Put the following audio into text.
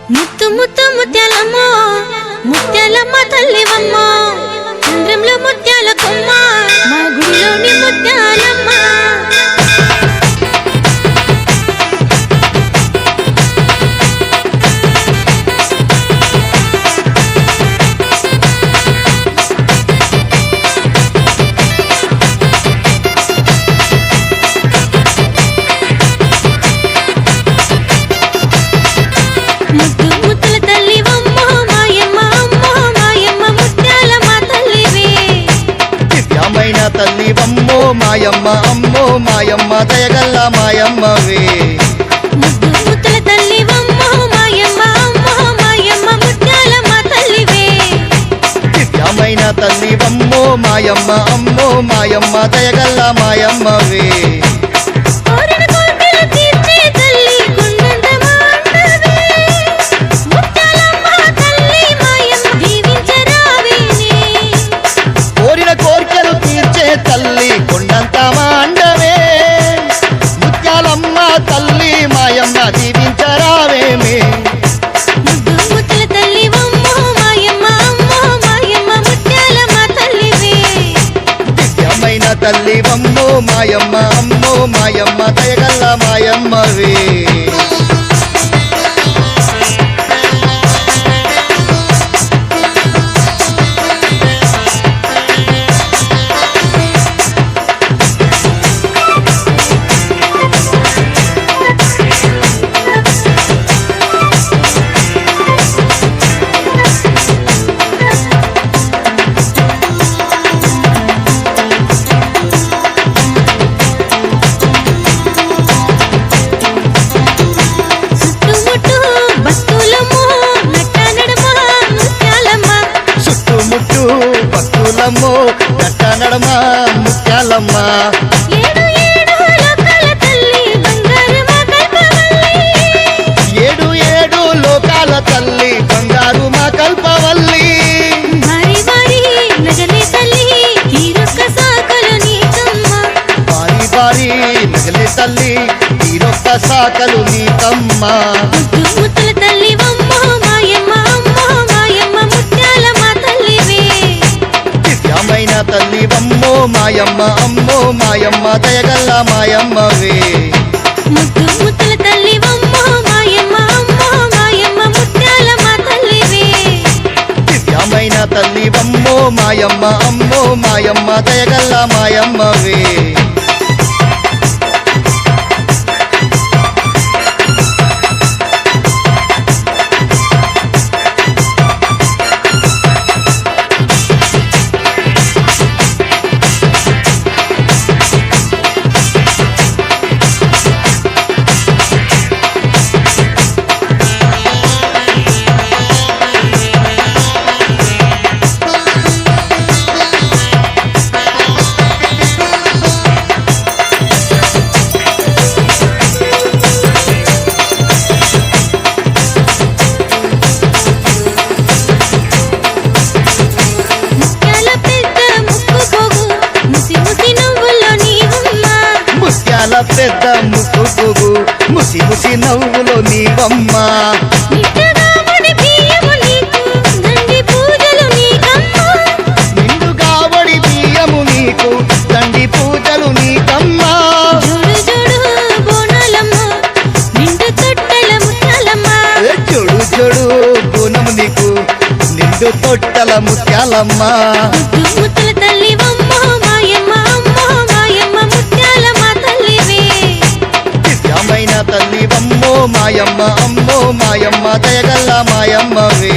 ముత్తు ముత్తు ముత్యాలమ్మ ముత్యాలమ్మ తల్లివమ్మ చంద్రంలో ముత్యాల కొమ్మ మా గుడిలోని ముత్యాలమ్మ తల్లివమ్మో మాయమ్మ అమ్మో మాయమ్మ దయగల్ల మాయమ్మవే ముద్దు ముత్తల తల్లివమ్మో మాయమ్మ అమ్మో మాయమ్మ ముత్యాలమ్మ తల్లివే దివ్యమైన తల్లివమ్మో మాయమ్మ అమ్మో మాయమ్మ దయగల్ల మాయమ్మవే తల్లి కొండంత మాండవే ముత్యాలమ్మ తల్లి మాయమ్మ దీవించరావేమే ముద్దు ముత్తల తల్లివమ్మో మాయమ్మ అమ్మో మాయమ్మ ముత్యాలమ్మ తల్లివే దివ్యమైన తల్లివమ్మో మాయమ్మ అమ్మో మాయమ్మ దయగల్ల మాయమ్మవే భక్తులమ్మో నట్ట నడమ ముత్యాలమ్మ ఏడు ఏడు లోకాల తల్లి బంగారు మా కల్పవల్లి భారీ భారీ నగలే తల్లి తీరొక్క సాకలు నీకమ్మ తల్లివమ్మో మాయమ్మ అమ్మో మాయమ్మ దయగల్ల మాయమ్మవే ముద్దు ముత్తల తల్లివమ్మో మాయమ్మ అమ్మో మాయమ్మ ముత్యాలమ్మ తల్లివే దివ్యమైన తల్లివమ్మో మాయమ్మ అమ్మో మాయమ్మ దయగల్ల మాయమ్మవే పెద్ద ముక్కు పొగు ముసి ముసి నవ్వులో నీవమ్మ నిండుగా వడి బియ్యము నీకు దండి పూజలు నీకమ్మ జోడు జోడు బోనము నీకు నిండు తొట్టల ముత్యాలమ్మ తల్లివమ్మో మాయమ్మ అమ్మో మాయమ్మ దయగల్ల మాయమ్మవే